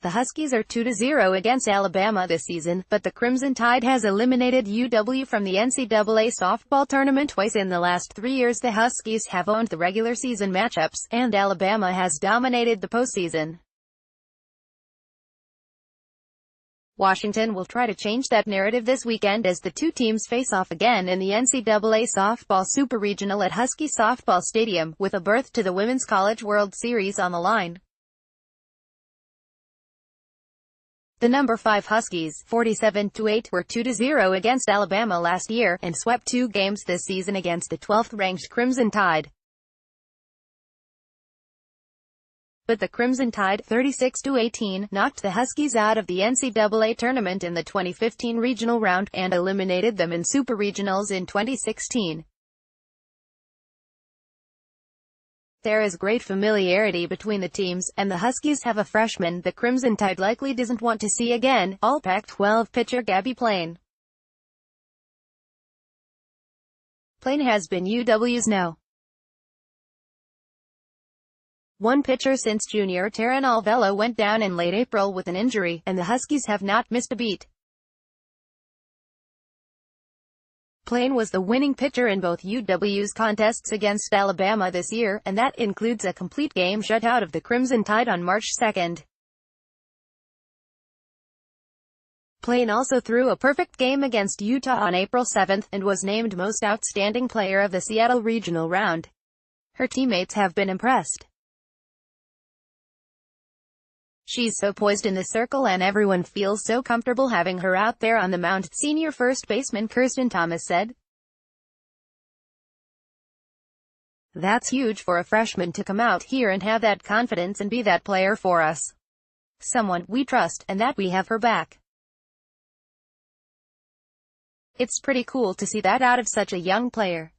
The Huskies are 2-0 against Alabama this season, but the Crimson Tide has eliminated UW from the NCAA softball tournament twice in the last 3 years. The Huskies have owned the regular season matchups, and Alabama has dominated the postseason. Washington will try to change that narrative this weekend as the two teams face off again in the NCAA Softball Super Regional at Husky Softball Stadium, with a berth to the Women's College World Series on the line. The number 5 Huskies, 47-8, were 2-0 against Alabama last year, and swept 2 games this season against the 12th-ranked Crimson Tide. But the Crimson Tide, 36-18, knocked the Huskies out of the NCAA tournament in the 2015 regional round, and eliminated them in Super Regionals in 2016. There is great familiarity between the teams, and the Huskies have a freshman the Crimson Tide likely doesn't want to see again, All Pac-12 pitcher Gabbie Plain. Plain has been UW's No. 1 pitcher since junior Taryn Alvelo went down in late April with an injury, and the Huskies have not missed a beat. Plain was the winning pitcher in both UW's contests against Alabama this year, and that includes a complete game shutout of the Crimson Tide on March 2. Plain also threw a perfect game against Utah on April 7, and was named Most Outstanding Player of the Seattle Regional Round. Her teammates have been impressed. She's so poised in the circle and everyone feels so comfortable having her out there on the mound, senior first baseman Kirsten Thomas said. That's huge for a freshman to come out here and have that confidence and be that player for us. Someone we trust, and that we have her back. It's pretty cool to see that out of such a young player.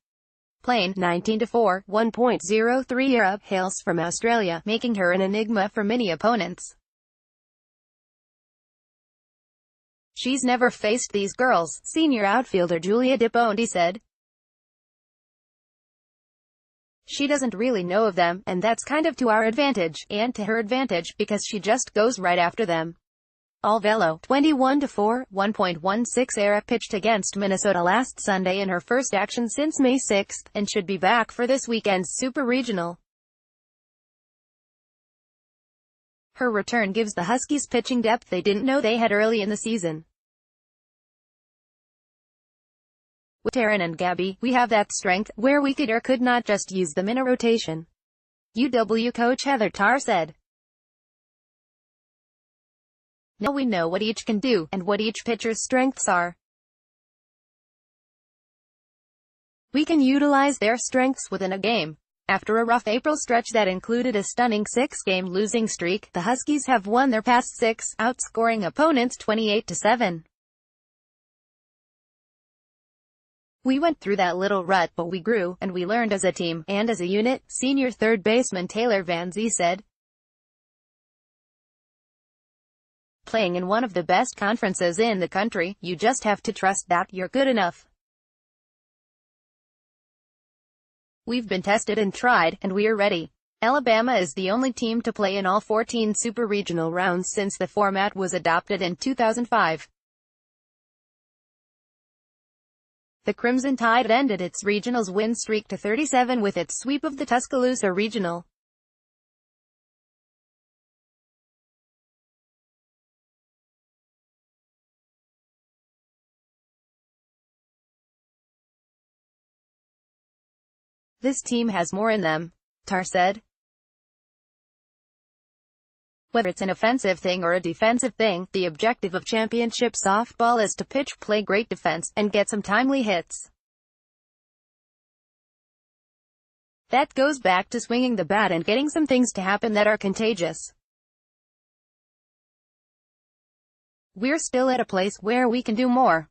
Plain, 19-4, 1.03 ERA, hails from Australia, making her an enigma for many opponents. She's never faced these girls, senior outfielder Julia DiPonte said. She doesn't really know of them, and that's kind of to our advantage, and to her advantage, because she just goes right after them. Alvelo, 21-4, 1.16 ERA, pitched against Minnesota last Sunday in her first action since May 6, and should be back for this weekend's Super Regional. Her return gives the Huskies pitching depth they didn't know they had early in the season. With Taryn and Gabbie, we have that strength, where we could or could not just use them in a rotation. UW coach Heather Tarr said. Now we know what each can do, and what each pitcher's strengths are. We can utilize their strengths within a game. After a rough April stretch that included a stunning 6-game losing streak, the Huskies have won their past 6, outscoring opponents 28-7. We went through that little rut, but we grew, and we learned as a team, and as a unit, senior third baseman Taylor Van Zee said. Playing in one of the best conferences in the country, you just have to trust that you're good enough. We've been tested and tried, and we are ready. Alabama is the only team to play in all 14 Super Regional rounds since the format was adopted in 2005. The Crimson Tide ended its regionals win streak to 37 with its sweep of the Tuscaloosa Regional. This team has more in them, Tarr said. Whether it's an offensive thing or a defensive thing, the objective of championship softball is to pitch, play great defense, and get some timely hits. That goes back to swinging the bat and getting some things to happen that are contagious. We're still at a place where we can do more.